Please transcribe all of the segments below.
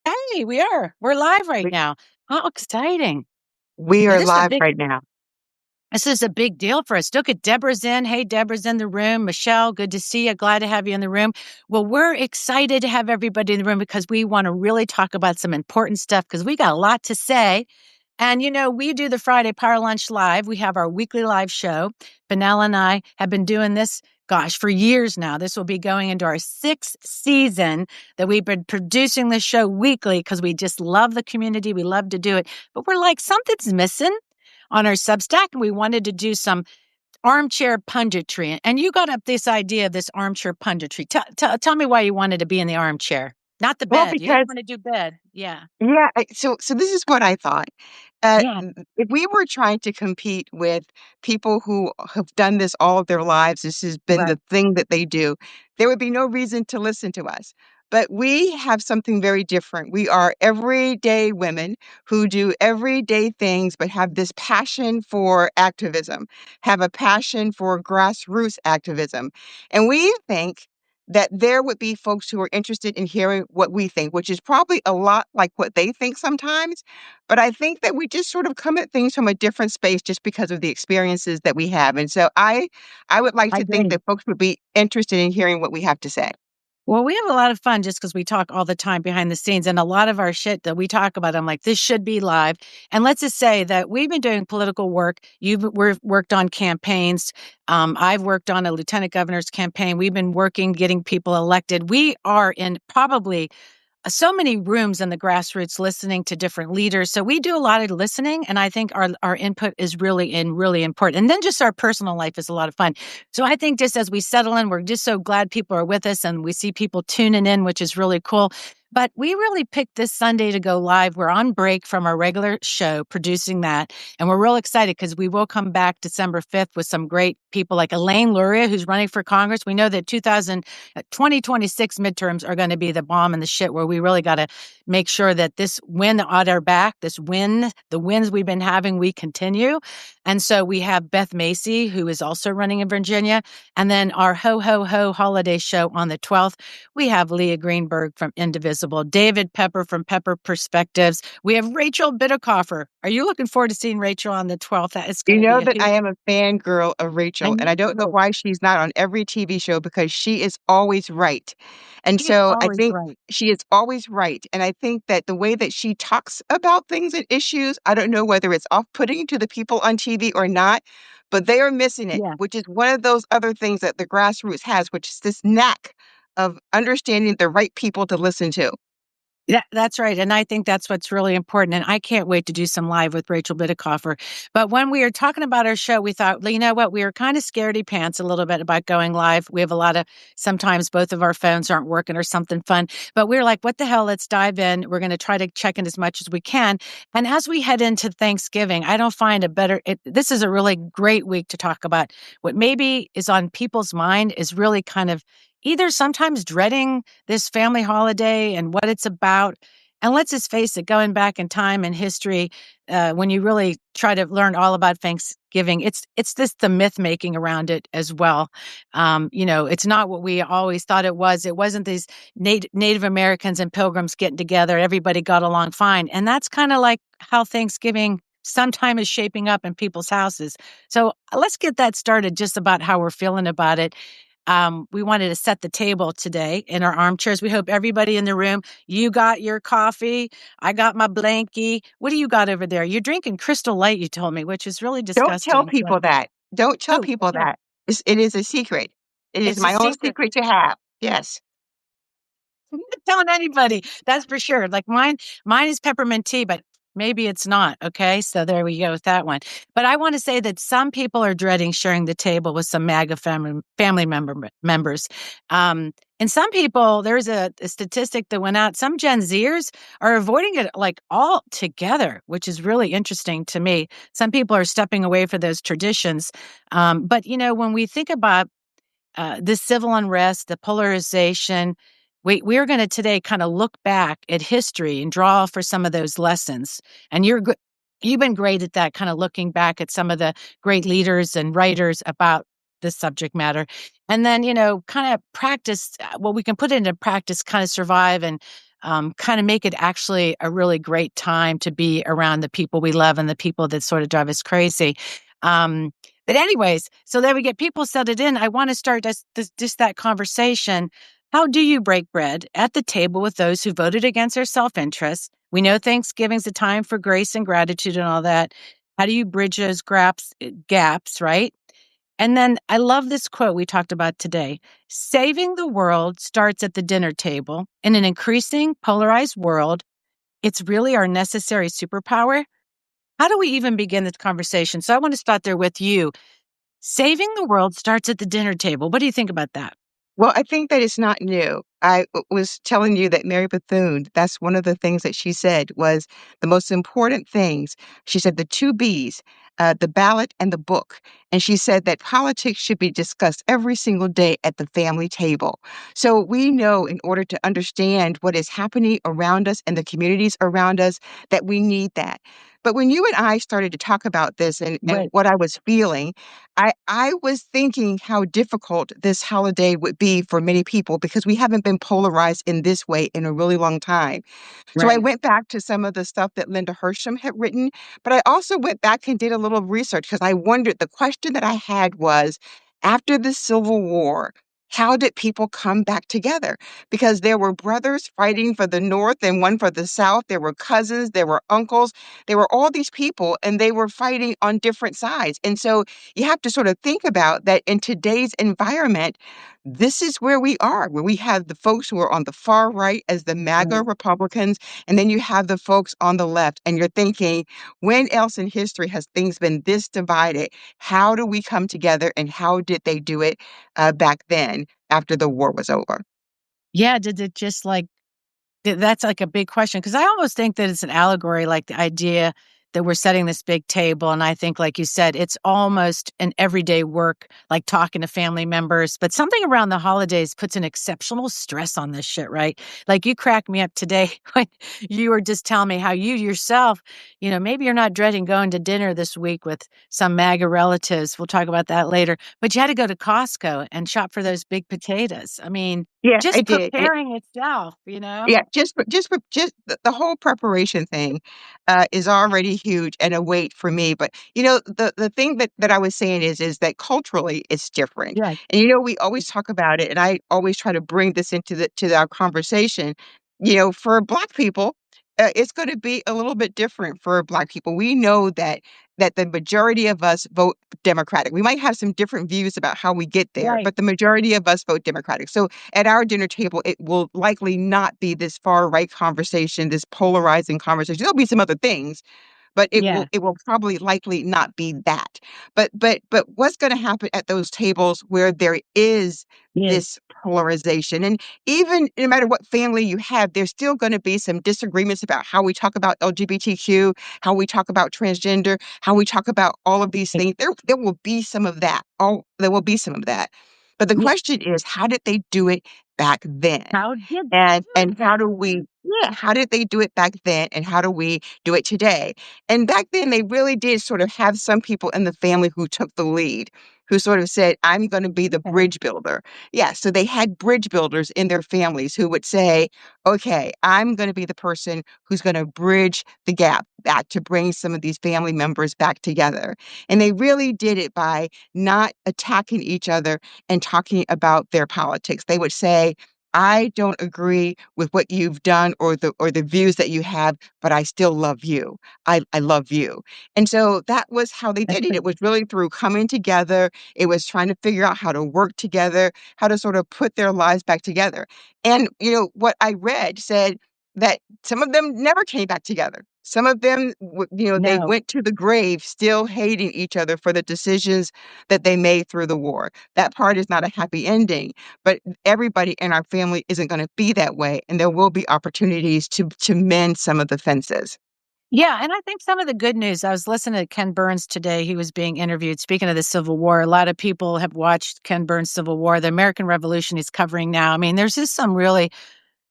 Hey, we're live right We, now. How exciting. we Now, are live right now. this is a big deal for us. Look at Deborah's in. Hey, Deborah's in the room. Michelle, good to see you. Glad to have you in the room. Well, we're excited to have everybody in the room because we want to really talk about some important stuff because we got a lot to say. And, we do the Friday Power Lunch Live. We have our weekly live show. Vanella and I have been doing this, gosh, for years now. This will be going into our 6th season that we've been producing this show weekly because we just love the community. We love to do it. But we're like, something's missing on our Substack, and we wanted to do some armchair punditry. And you got up this idea of this armchair punditry. Tell me why you wanted to be in the armchair, not the Well, bed. You didn't because want to do bed. Yeah. yeah, so this is what I thought. Yeah. If we were trying to compete with people who have done this all of their lives, this has been Right. the thing that they do, there would be no reason to listen to us. But we have something very different. We are everyday women who do everyday things, but have this passion for activism, have a passion for grassroots activism. And we think that there would be folks who are interested in hearing what we think, which is probably a lot like what they think sometimes. But I think that we just sort of come at things from a different space just because of the experiences that we have. And so I would like I to think agree. that folks would be interested in hearing what we have to say. Well, we have a lot of fun just because we talk all the time behind the scenes. And a lot of our shit that we talk about, I'm like, this should be live. And let's just say that we've been doing political work. We've worked on campaigns. I've worked on a lieutenant governor's campaign. We've been working, getting people elected. We are in probably so many rooms in the grassroots listening to different leaders. So we do a lot of listening. And I think our input is really important. And then just our personal life is a lot of fun. So I think just as we settle in, we're just so glad people are with us and we see people tuning in, which is really cool. But we really picked this Sunday to go live. We're on break from our regular show, producing that. And we're real excited because we will come back December 5th with some great people like Elaine Luria, who's running for Congress. We know that 2026 midterms are going to be the bomb and the shit where we really got to make sure that this win on our back, the wins we've been having, we continue. And so we have Beth Macy, who is also running in Virginia. And then our Ho Ho Ho holiday show on the 12th. We have Leah Greenberg from Indivisible, David Pepper from Pepper Perspectives. We have Rachel Bittercoffer. Are you looking forward to seeing Rachel on the 12th? That is going You to be know a that I huge. am a fangirl of I Rachel, and I don't know know why she's not on every TV show because she is always right. And she's so I always think right. she is always right. And I think that the way that she talks about things and issues, I don't know whether it's off-putting to the people on TV or not, but they are missing it, Yeah. which is one of those other things that the grassroots has, which is this knack of understanding the right people to listen to. Yeah, that's right. And I think that's what's really important. And I can't wait to do some live with Rachel Bittercoffer. But when we were talking about our show, we thought, well, you know what? We were kind of scaredy pants a little bit about going live. We have sometimes both of our phones aren't working or something fun. But we were like, what the hell? Let's dive in. We're going to try to check in as much as we can. And as we head into Thanksgiving, I don't find this is a really great week to talk about what maybe is on people's mind is really kind of either sometimes dreading this family holiday and what it's about. And let's just face it, going back in time and history, when you really try to learn all about Thanksgiving, it's the myth making around it as well. It's not what we always thought it was. It wasn't these Native Americans and Pilgrims getting together. Everybody got along fine, and that's kind of like how Thanksgiving sometime is shaping up in people's houses. So let's get that started. Just about how we're feeling about it. We wanted to set the table today in our armchairs. We hope everybody in the room, you got your coffee. I got my blankie. What do you got over there? You're drinking Crystal Light, you told me, which is really Don't tell disgusting. But people that. Don't tell oh, people okay. that. It is a secret. It is It's a my own secret. secret to have. Yes. I'm not telling anybody. That's for sure. Like mine is peppermint tea, but maybe it's not. Okay. So there we go with that one. But I want to say that some people are dreading sharing the table with some MAGA members. And some people, there's a statistic that went out. Some Gen Zers are avoiding it like all together, which is really interesting to me. Some people are stepping away for those traditions. But when we think about this civil unrest, the polarization. We're going to today kind of look back at history and draw for some of those lessons. And you've been great at that, kind of looking back at some of the great leaders and writers about this subject matter. And then, kind of practice what we can put into practice, kind of survive and kind of make it actually a really great time to be around the people we love and the people that sort of drive us crazy. Um, but anyways, so there we get people settled in. I want to start just that conversation. How do you break bread at the table with those who voted against their self-interest? We know Thanksgiving's a time for grace and gratitude and all that. How do you bridge those gaps, right? And then I love this quote we talked about today. Saving the world starts at the dinner table. In an increasing polarized world, it's really our necessary superpower. How do we even begin this conversation? So I want to start there with you. Saving the world starts at the dinner table. What do you think about that? Well, I think that it's not new. Was telling you that Mary Bethune, that's one of the things that she said was the most important things. She said the two B's, the ballot and the book. And she said that politics should be discussed every single day at the family table. So we know in order to understand what is happening around us and the communities around us that we need that. But when you and I started to talk about this and Right. what I was feeling, I was thinking how difficult this holiday would be for many people because we haven't been polarized in this way in a really long time. So I Right. went back to some of the stuff that Linda Hersham had written, but I also went back and did a little research because I wondered the question that I had was after the Civil War, how did people come back together? Because there were brothers fighting for the North and one for the South. There were cousins, there were uncles, there were all these people, and they were fighting on different sides. And so you have to sort of think about that in today's environment, this is where we are, where we have the folks who are on the far right as the MAGA Right. Republicans, and then you have the folks on the left. And you're thinking, when else in history has things been this divided? How do we come together and how did they do it back then after the war was over? Yeah. Did it just like that's like a big question because I almost think that it's an allegory, like the idea that we're setting this big table. And I think, like you said, it's almost an everyday work, like talking to family members. But something around the holidays puts an exceptional stress on this shit, right? Like you cracked me up today when you were just telling me how you yourself, maybe you're not dreading going to dinner this week with some MAGA relatives. We'll talk about that later. But you had to go to Costco and shop for those big potatoes. I mean, Yeah, I just did. preparing itself. Yeah, just the whole preparation thing, is already huge and a weight for me, but, the thing that I was saying is that culturally, it's different, Yeah, and, we always talk about it, and I always try to bring this into the to our conversation. For Black people, it's gonna be a little bit different for Black people. We know that the majority of us vote Democratic. We might have some different views about how we get there, right. but the majority of us vote Democratic. So at our dinner table, it will likely not be this far right conversation, this polarizing conversation. There'll be some other things, but it will Yeah, it will probably likely not be that. But what's gonna happen at those tables where there is yes, this polarization, and even no matter what family you have, there's still gonna be some disagreements about how we talk about LGBTQ, how we talk about transgender, how we talk about all of these things. There will be some of that. There will be some of that. But the yeah. question is, how did they do it back then? How did they do And how do we yeah, how did they do it back then and how do we do it today? And back then they really did sort of have some people in the family who took the lead, who sort of said, I'm going to be the that? bridge builder. Yeah, so they had bridge builders in their families who would say, okay, I'm going to be the person who's going to bridge the gap back to bring some of these family members back together. And they really did it by not attacking each other and talking about their politics. They would say, I don't agree with what you've done or the views that you have, but I still love you. I love you. And so that was how they That's did it. the It was really through coming together. It was trying to figure out how to work together, how to sort of put their lives back together. And what I read said that some of them never came back together. Some of them, they no. went to the grave still hating each other for the decisions that they made through the war. That part is not a happy ending, but everybody in our family isn't gonna be that way, and there will be opportunities to mend some of the fences. Yeah, and I think some of the good news, I was listening to Ken Burns today. He was being interviewed. Speaking of the Civil War, a lot of people have watched Ken Burns' Civil War. The American Revolution he's covering now. I mean, there's just some really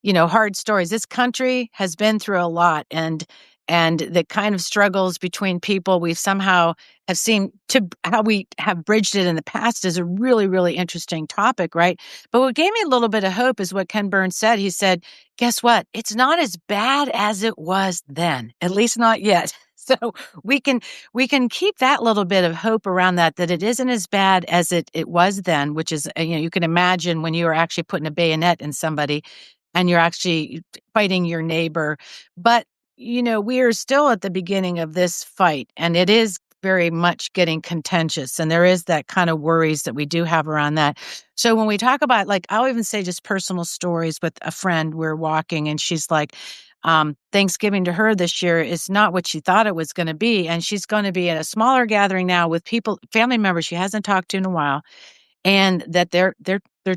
hard stories. This country has been through a lot. And and the kind of struggles between people we've somehow have seen to how we have bridged it in the past is a really, really interesting topic, right? But what gave me a little bit of hope is what Ken Burns said. He said, guess what? It's not as bad as it was then, at least not yet. So we can keep that little bit of hope around that it isn't as bad as it was then, which is, you can imagine when you are actually putting a bayonet in somebody and you're actually fighting your neighbor. But we are still at the beginning of this fight, and it is very much getting contentious. And there is that kind of worries that we do have around that. So when we talk about, like, I'll even say just personal stories with a friend, we're walking and she's like, Thanksgiving to her this year is not what she thought it was going to be. And she's going to be at a smaller gathering now with people, family members she hasn't talked to in a while, and that they're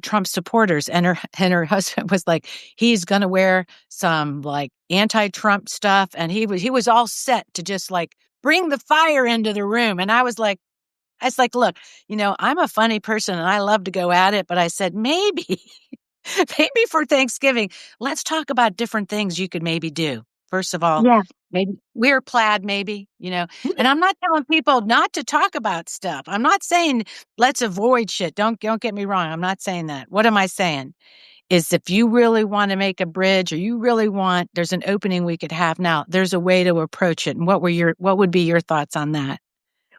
Trump supporters. And her husband was like, he's gonna wear some like anti-Trump stuff, and he was all set to just like bring the fire into the room. And I was like, look, I'm a funny person and I love to go at it, but I said maybe maybe for Thanksgiving, let's talk about different things you could maybe do. First of all, Yeah. maybe wear plaid, and I'm not telling people not to talk about stuff. I'm not saying let's avoid shit. Don't get me wrong. I'm not saying that. What am I saying? Is if you really want to make a bridge or you really want, there's an opening we could have now. There's a way to approach it. And what would be your thoughts on that?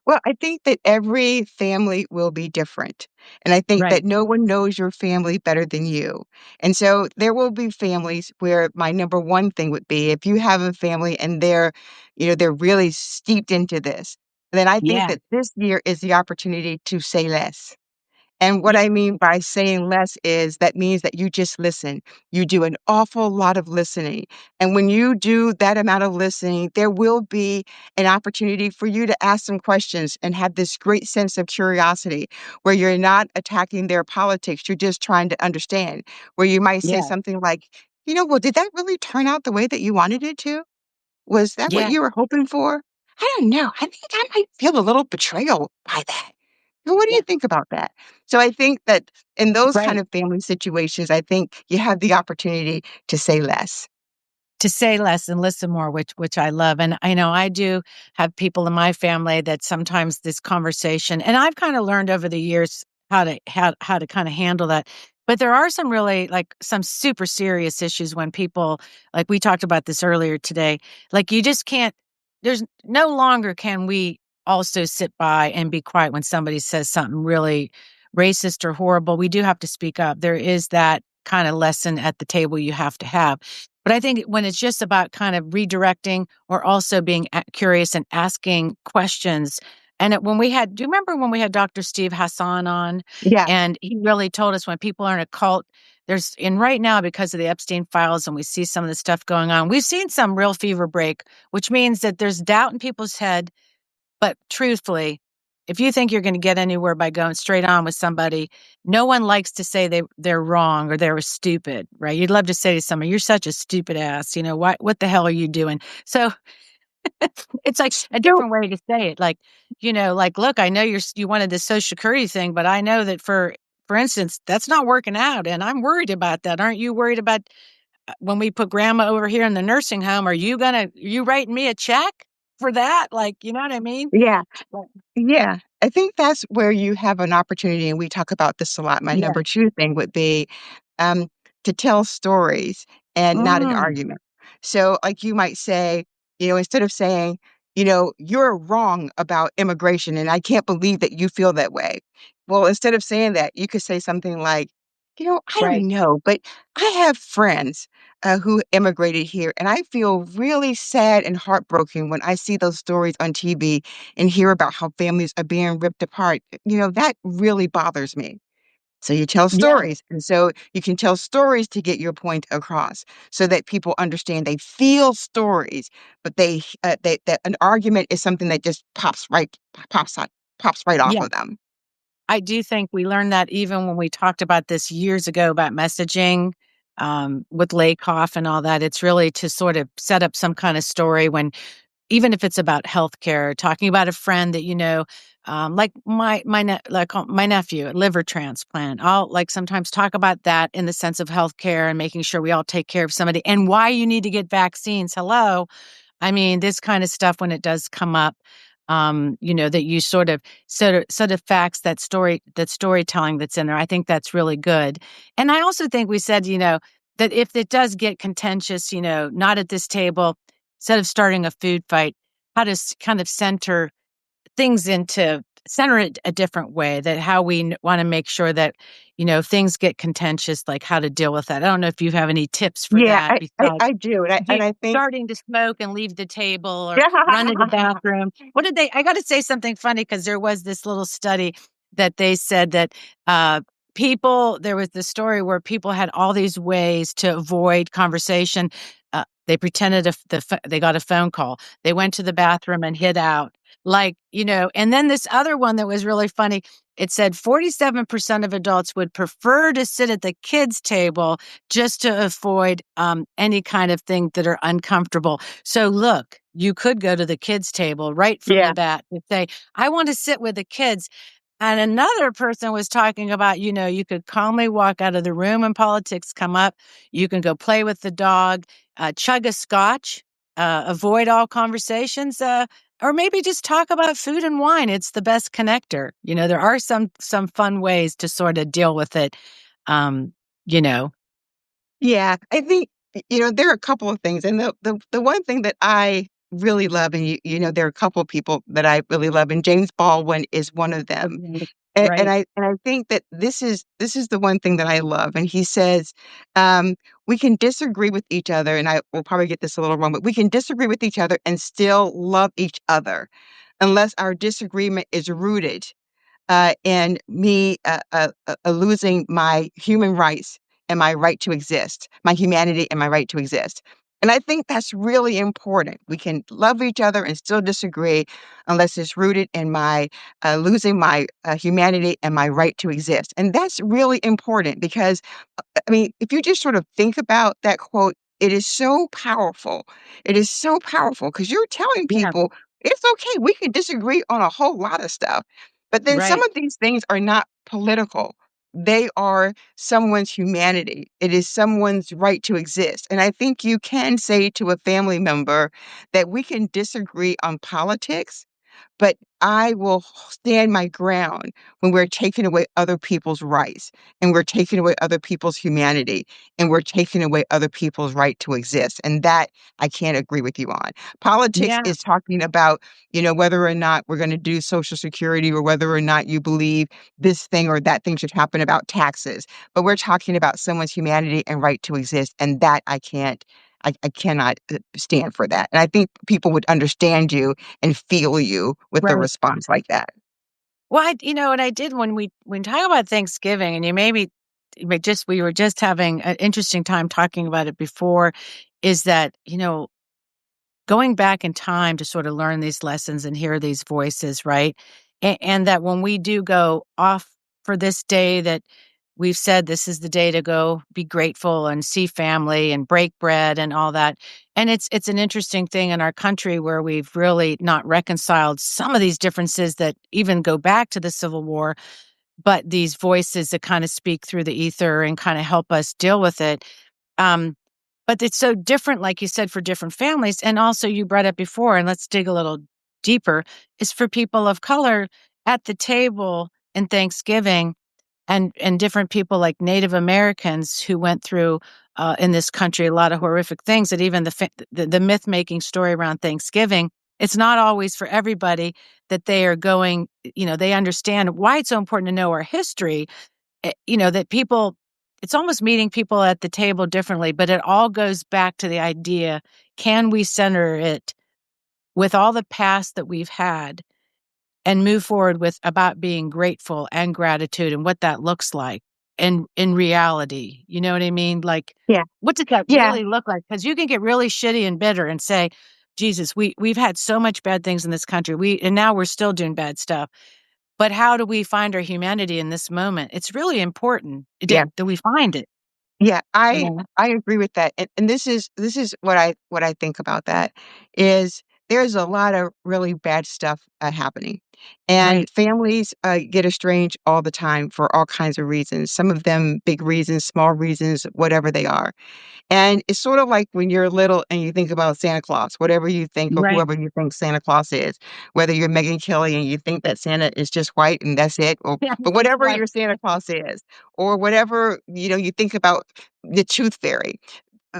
Well, I think that every family will be different. And I think Right. that no one knows your family better than you. And so there will be families where my number one thing would be if you have a family and they're really steeped into this, then I think Yeah. that this year is the opportunity to say less. And what Yeah. I mean by saying less is that means that you just listen. You do an awful lot of listening. And when you do that amount of listening, there will be an opportunity for you to ask some questions and have this great sense of curiosity where you're not attacking their politics. You're just trying to understand, where you might say Yeah. something like, well, did that really turn out the way that you wanted it to? Was that what Yeah. you were hoping for? I don't know. I think I might feel a little betrayal by that. Well, what do you Yeah. think about that? So I think that in those kind Right. of family situations, I think you have the opportunity to say less. To say less and listen more, which I love. And I know I do have people in my family that sometimes this conversation, and I've kind of learned over the years how to kind of handle that. But there are some really like some super serious issues when people, like we talked about this earlier today, like you just can't, there's no longer can we also sit by and be quiet when somebody says something really racist or horrible. We do have to speak up. There is that kind of lesson at the table you have to have. But I think when it's just about kind of redirecting or also being curious and asking questions. And when do you remember when we had Dr. Steve Hassan on? Yeah. And he really told us when people are in a cult, and right now, because of the Epstein files and we see some of the stuff going on, we've seen some real fever break, which means that there's doubt in people's head. But truthfully, if you think you're going to get anywhere by going straight on with somebody, no one likes to say they're wrong or they're stupid, right? You'd love to say to someone, "You're such a stupid ass." What the hell are you doing? So it's like a So, different way to say it. Like, like, look, I know you wanted this Social Security thing, but I know that for instance, that's not working out, and I'm worried about that. Aren't you worried about when we put grandma over here in the nursing home? Are you writing me a check for that? Like, you know what I mean? yeah. Yeah, I think that's where you have an opportunity, and we talk about this a lot. My Yeah. number 2 thing would be, um, to tell stories and not an Mm, argument. So, like, you might say, instead of saying, "You're wrong about immigration, and I can't believe that you feel that way." Well, instead of saying that, you could say something like, "I right. don't know, but I have friends, who immigrated here, and I feel really sad and heartbroken when I see those stories on TV and hear about how families are being ripped apart. That really bothers me." So you tell Yeah. stories. And so you can tell stories to get your point across so that people understand they feel stories, but that an argument is something that just pops out, pops right off Yeah. of them. I do think we learned that even when we talked about this years ago about messaging, with Lakoff and all that. It's really to sort of set up some kind of story when, even if it's about healthcare, talking about a friend that like my nephew, a liver transplant. I'll like sometimes talk about that in the sense of healthcare and making sure we all take care of somebody and why you need to get vaccines. Hello. I mean, this kind of stuff when it does come up, that you sort of facts that storytelling that's in there. I think that's really good. And I also think we said, that if it does get contentious, not at this table, instead of starting a food fight, how to kind of center it a different way, that how we want to make sure that, things get contentious, like how to deal with that. I don't know if you have any tips for Yeah, that I besides I do, and I think starting to smoke and leave the table or run to the bathroom. What did I got to say something funny because there was this little study that they said that uh, there was the story where people had all these ways to avoid conversation. They pretended they got a phone call. They went to the bathroom and hid out. And then this other one that was really funny. It said 47% of adults would prefer to sit at the kids' table just to avoid any kind of thing that are uncomfortable. So look, you could go to the kids' table right from yeah. the bat and say, I want to sit with the kids. And another person was talking about, you could calmly walk out of the room when politics come up. You can go play with the dog, chug a scotch, avoid all conversations, or maybe just talk about food and wine. It's the best connector. There are some fun ways to sort of deal with it. Um, you know, Yeah, I think, there are a couple of things, and the one thing that I really love, and there are a couple of people that I really love, and James Baldwin is one of them. Right. And Right. I think that this is the one thing that I love, and he says, um, "We can disagree with each other," and I will probably get this a little wrong, but we can disagree with each other and still love each other, unless our disagreement is rooted and me losing my human rights and my right to exist, my humanity and my right to exist. And I think that's really important. We can love each other and still disagree unless it's rooted in my losing my humanity and my right to exist. And that's really important because I mean, if you just sort of think about that quote, it is so powerful. It is so powerful because you're telling Yeah. people it's okay. We can disagree on a whole lot of stuff. But then some Right. of these things are not political. They are someone's humanity. It is someone's right to exist. And I think you can say to a family member that we can disagree on politics, but I will stand my ground when we're taking away other people's rights, and we're taking away other people's humanity, and we're taking away other people's right to exist, and that I can't agree with you on. Politics Yeah. is talking about, whether or not we're gonna do Social Security or whether or not you believe this thing or that thing should happen about taxes, but we're talking about someone's humanity and right to exist, and that I cannot, stand for that, and I think people would understand you and feel you with a Right. response like that. Well, and I did when talk about Thanksgiving, and we were just having an interesting time talking about it before, is that, going back in time to sort of learn these lessons and hear these voices, right? And that when we do go off for this day, that we've said this is the day to go be grateful and see family and break bread and all that. And it's an interesting thing in our country where we've really not reconciled some of these differences that even go back to the Civil War, but these voices that kind of speak through the ether and kind of help us deal with it. Um, but it's so different, like you said, for different families. And also, you brought up before, and let's dig a little deeper, is for people of color at the table in Thanksgiving and different people like Native Americans who went through in this country a lot of horrific things. That even the myth making story around Thanksgiving, it's not always for everybody that they are going. They understand why it's so important to know our history. That people, it's almost meeting people at the table differently, but it all goes back to the idea: can we center it with all the past that we've had? And move forward with about being grateful and gratitude and what that looks like in reality. You know what I mean? Like, Yeah. what does that Yeah. really look like? Because you can get really shitty and bitter and say, Jesus, we've had so much bad things in this country. And now we're still doing bad stuff. But how do we find our humanity in this moment? It's really important Yeah. that we find it. Yeah. You I know? I agree with that. And this is what I think about that is there's a lot of really bad stuff happening. And Right. families get estranged all the time for all kinds of reasons. Some of them big reasons, small reasons, whatever they are. And it's sort of like when you're little and you think about Santa Claus, whatever you think or Right. whoever you think Santa Claus is, whether you're Megan Kelly and you think that Santa is just white and that's it, or Yeah, but just whatever like your Santa Claus is, or whatever, you think about the Tooth Fairy.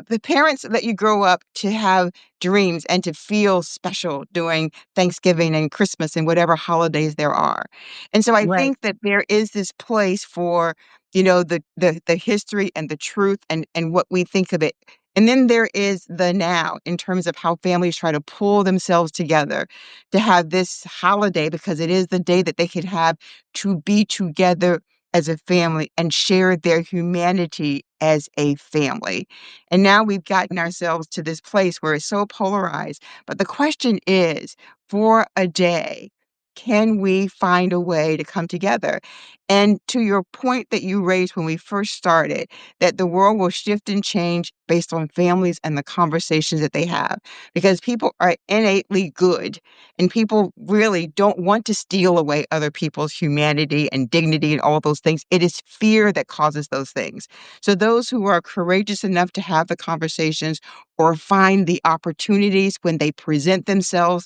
The parents let you grow up to have dreams and to feel special during Thanksgiving and Christmas and whatever holidays there are. And so I right. think that there is this place for, the history and the truth and what we think of it. And then there is the now in terms of how families try to pull themselves together to have this holiday because it is the day that they could have to be together as a family and share their humanity as a family. And now we've gotten ourselves to this place where it's so polarized. But the question is, for a day, can we find a way to come together? And to your point that you raised when we first started, that the world will shift and change based on families and the conversations that they have, because people are innately good and people really don't want to steal away other people's humanity and dignity and all those things. It is fear that causes those things. So those who are courageous enough to have the conversations or find the opportunities when they present themselves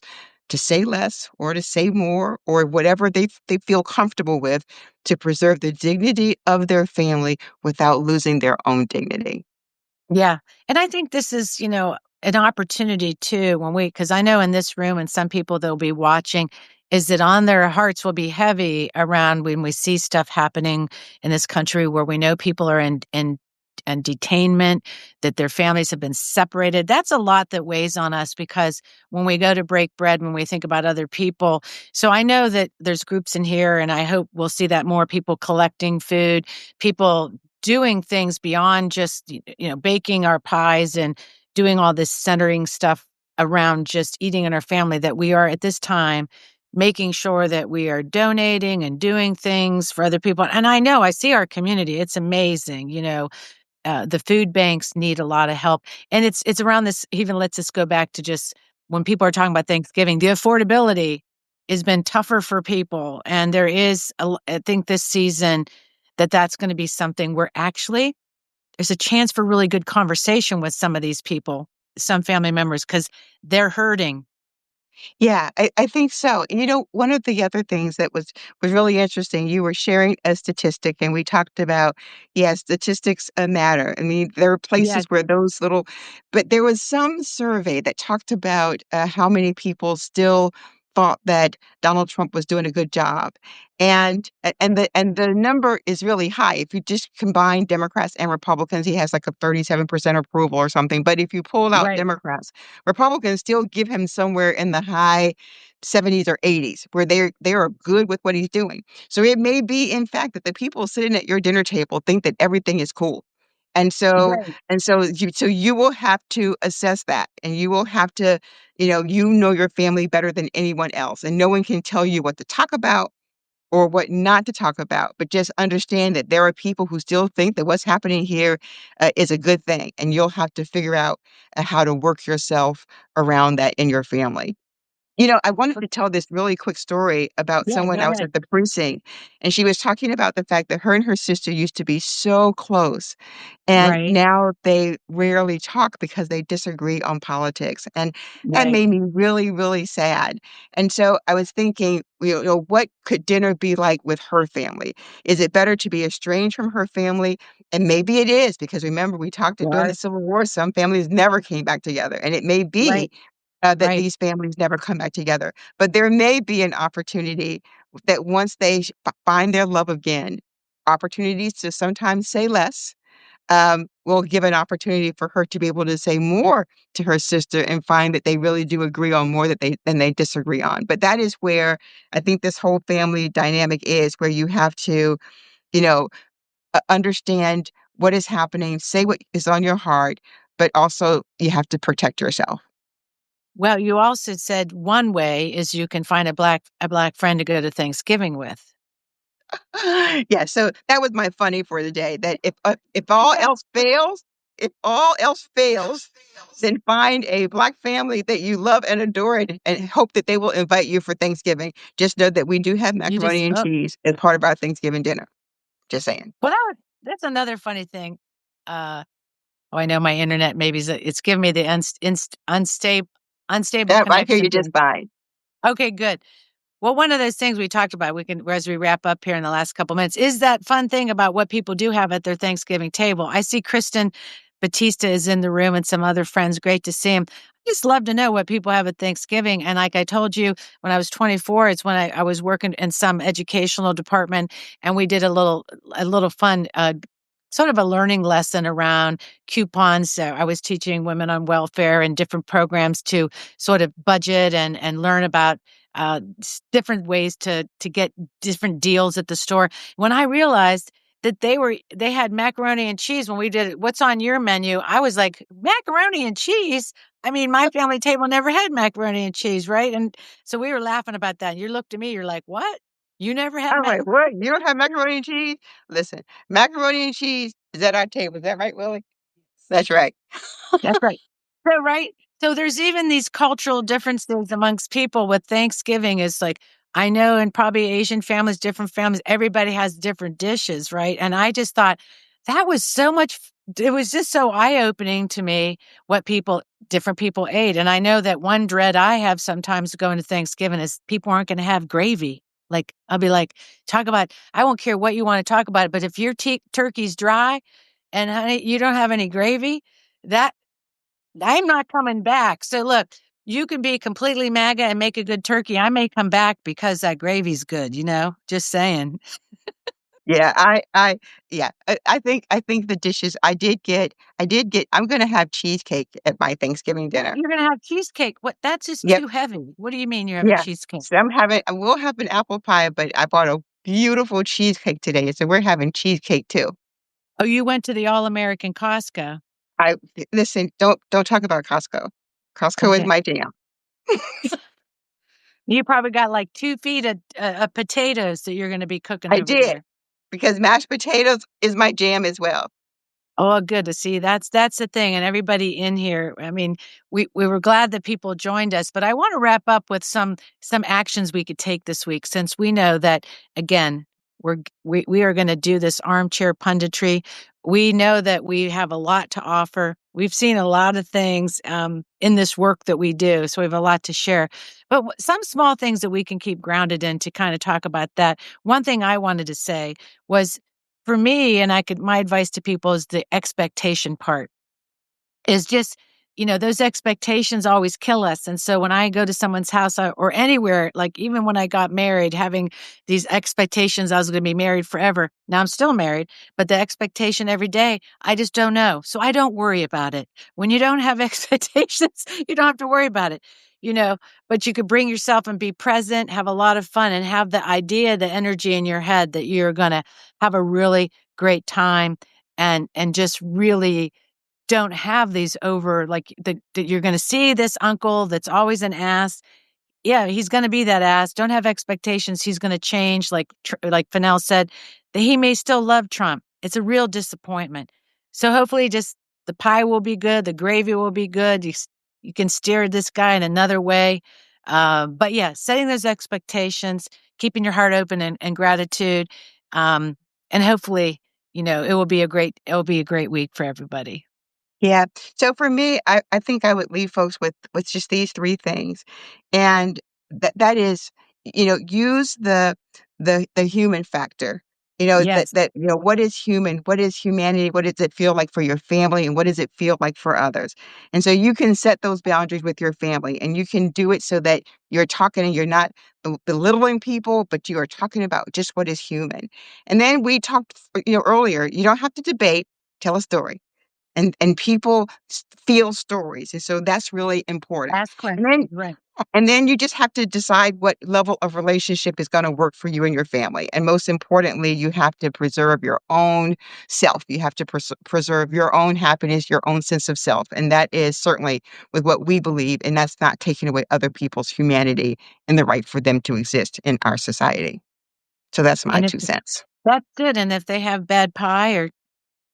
to say less or to say more or whatever they feel comfortable with to preserve the dignity of their family without losing their own dignity. Yeah. And I think this is, an opportunity too when because I know in this room and some people that'll be watching is that on their hearts will be heavy around when we see stuff happening in this country where we know people are in detainment, that their families have been separated. That's a lot that weighs on us because when we go to break bread, when we think about other people. So I know that there's groups in here, and I hope we'll see that more people collecting food, people doing things beyond just baking our pies and doing all this centering stuff around just eating in our family, that we are at this time making sure that we are donating and doing things for other people. And I know I see our community, it's amazing. The food banks need a lot of help, and it's around this. Even lets us go back to just when people are talking about Thanksgiving, the affordability has been tougher for people, and there is I think this season that's going to be something where actually there's a chance for really good conversation with some of these people, some family members, because they're hurting. Yeah, I think so. And one of the other things that was really interesting, you were sharing a statistic, and we talked about, yeah, statistics matter. I mean, there are Yeah, places where those little, but there was some survey that talked about how many people still thought that Donald Trump was doing a good job, and the number is really high. If you just combine Democrats and Republicans, he has like a 37% approval or something. But if you pull out right, Democrats, Republicans still give him somewhere in the high 70s or 80s where they are good with what he's doing. So it may be in fact that the people sitting at your dinner table think that everything is cool. And so right. you will have to assess that, and you will have to, your family better than anyone else, and no one can tell you what to talk about or what not to talk about, but just understand that there are people who still think that what's happening here is a good thing, and you'll have to figure out how to work yourself around that in your family. I wanted to tell this really quick story about Yeah, someone go I was ahead. at the precinct, and she was talking about the fact that her and her sister used to be so close, and Right, now they rarely talk because they disagree on politics, and that right. made me really, really sad. And so I was thinking, what could dinner be like with her family? Is it better to be estranged from her family? And maybe it is, because remember, we talked during the Right, Civil War, some families never came back together, and it may be right, that right. these families never come back together. But there may be an opportunity that once they find their love again, opportunities to sometimes say less will give an opportunity for her to be able to say more to her sister and find that they really do agree on more than they disagree on. But that is where I think this whole family dynamic is, where you have to, you know, understand what is happening, say what is on your heart, but also you have to protect yourself. Well, you also said one way is you can find a black friend to go to Thanksgiving with. Yeah, so that was my funny for the day, that if all else fails, if all else fails, then find a Black family that you love and adore and hope that they will invite you for Thanksgiving. Just know that we do have You just macaroni and cheese as part of our Thanksgiving dinner. Just saying. well, that's another funny thing. Oh, I know my internet maybe it's giving me the unstable Yep, I hear connection you just thing. fine. Okay, good. Well, one of those things we talked about, we can as we wrap up here in the last couple minutes, is that fun thing about what people do have at their Thanksgiving table. I see Kristen Batista is in the room and some other friends. Great to see him. I just love to know what people have at Thanksgiving. And like I told you, when I was 24, it's when I was working in some educational department, and we did a little fun. Sort of a learning lesson around coupons. I was teaching women on welfare and different programs to sort of budget and learn about different ways to get different deals at the store. When I realized that they had macaroni and cheese when we did what's on your menu, I was like, macaroni and cheese. I mean, my family table never had macaroni and cheese, right? And so we were laughing about that. You looked at me, you're like, what? You never had I'm like, what? You don't have macaroni and cheese? Listen, macaroni and cheese is at our table. Is that right, Willie? That's right. That's right. So, right. So there's even these cultural differences amongst people with Thanksgiving. Is like, I know in probably Asian families, different families, everybody has different dishes, right? And I just thought that was so much, it was just so eye opening to me what different people ate. And I know that one dread I have sometimes going to Thanksgiving is people aren't going to have gravy. Like, I'll be like, I won't care what you want to talk about, but if your turkey's dry and honey, you don't have any gravy, that I'm not coming back. So look, you can be completely MAGA and make a good turkey. I may come back because that gravy's good, just saying. Yeah, yeah, I think the dishes I did get I'm gonna have cheesecake at my Thanksgiving dinner. You're going to have cheesecake. What? That's just Yep, too heavy. What do you mean you're having yeah. cheesecake? So I will have an apple pie, but I bought a beautiful cheesecake today, so we're having cheesecake too. Oh, you went to the All American Costco. I Listen, don't talk about Costco. Costco is Okay. my jam. You probably got like 2 feet of potatoes that you're going to be cooking I over did, there. because mashed potatoes is my jam as well. Oh, good to see. That's the thing, and everybody in here. I mean, we were glad that people joined us, but I want to wrap up with some actions we could take this week, since we know that again we are going to do this armchair punditry. We know that we have a lot to offer. We've seen a lot of things in this work that we do, so we have a lot to share. But some small things that we can keep grounded in to kind of talk about that. One thing I wanted to say was for me, and my advice to people is the expectation part is just, those expectations always kill us. And so when I go to someone's house or anywhere, like even when I got married, having these expectations I was going to be married forever. Now I'm still married, but the expectation every day, I just don't know. So I don't worry about it. When you don't have expectations, you don't have to worry about it, you know, but you could bring yourself and be present, have a lot of fun, and have the idea, the energy in your head that you're going to have a really great time and just really don't have these over like that you're going to see this uncle that's always an ass. Yeah, he's going to be that ass. Don't have expectations he's going to change, like Fennell said, that he may still love Trump. It's a real disappointment. So hopefully just the pie will be good, the gravy will be good. You can steer this guy in another way. But yeah, setting those expectations, keeping your heart open and gratitude. Um, and hopefully, it will be a great week for everybody. Yeah. So for me, I think I would leave folks with just these three things. And that is, use the human factor. Yes. What is human? What is humanity? What does it feel like for your family? And what does it feel like for others? And so you can set those boundaries with your family, and you can do it so that you're talking and you're not belittling people, but you are talking about just what is human. And then we talked, earlier, you don't have to debate, tell a story, and people feel stories, and so that's really important. Ask And questions, then right. and then you just have to decide what level of relationship is going to work for you and your family. And most importantly, you have to preserve your own self. You have to preserve your own happiness, your own sense of self, and that is certainly with what we believe, and that's not taking away other people's humanity and the right for them to exist in our society. So that's my And if 2 cents. that's good, and if they have bad pie or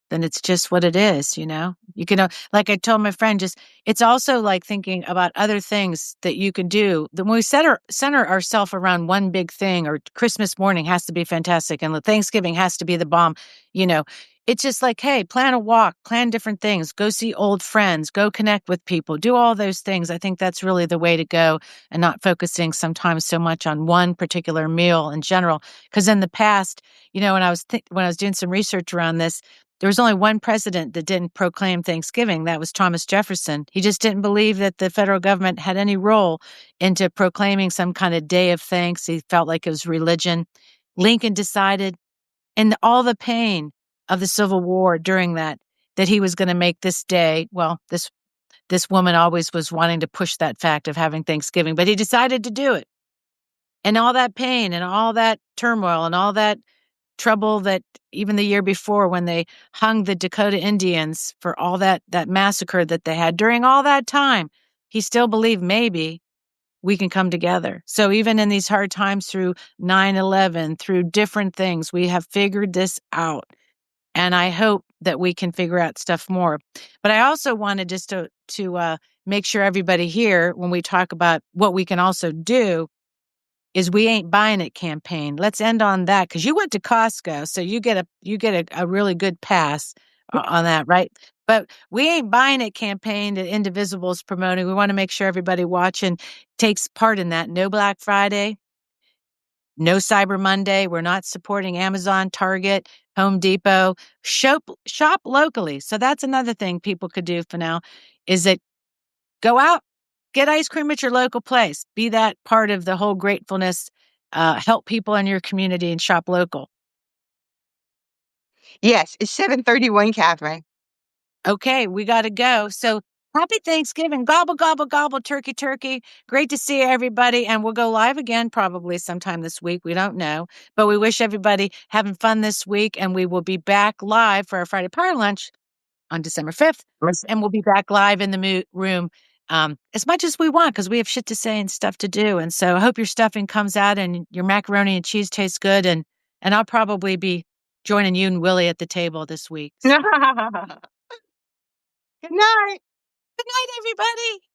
then it's just what it is, you know? You can, like I told my friend, just it's also like thinking about other things that you can do. When we center ourselves around one big thing, or Christmas morning has to be fantastic, and the Thanksgiving has to be the bomb, you know, it's just like, hey, plan a walk, plan different things, go see old friends, go connect with people, do all those things. I think that's really the way to go, and not focusing sometimes so much on one particular meal in general. Because in the past, you know, when I was doing some research around this, there was only one president that didn't proclaim Thanksgiving. That was Thomas Jefferson. He just didn't believe that the federal government had any role into proclaiming some kind of day of thanks. He felt like it was religion. Lincoln decided, in all the pain of the Civil War during that he was going to make this day. Well, this woman always was wanting to push that fact of having Thanksgiving, but he decided to do it. And all that pain and all that turmoil and all that trouble, that even the year before when they hung the Dakota Indians for all that massacre that they had, during all that time, he still believed maybe we can come together. So even in these hard times, through 9/11, through different things, we have figured this out. And I hope that we can figure out stuff more. But I also wanted just to make sure everybody here, when we talk about what we can also do, is we ain't buying it campaign. Let's end on that, because you went to Costco, so you get a really good pass on that, right? But we ain't buying it campaign that Indivisible's promoting. We want to make sure everybody watching takes part in that. No Black Friday, no Cyber Monday. We're not supporting Amazon, Target, Home Depot. Shop locally. So that's another thing people could do for now, is that go out, get ice cream at your local place. Be that part of the whole gratefulness. Help people in your community and shop local. Yes, it's 7:31, Catherine. Okay, we got to go. So happy Thanksgiving. Gobble, gobble, gobble, turkey, turkey. Great to see everybody. And we'll go live again probably sometime this week. We don't know. But we wish everybody having fun this week. And we will be back live for our Friday Power Lunch on December 5th. And we'll be back live in the room as much as we want, because we have shit to say and stuff to do. And so I hope your stuffing comes out and your macaroni and cheese tastes good. And I'll probably be joining you and Willie at the table this week. So. Good night. Good night, everybody.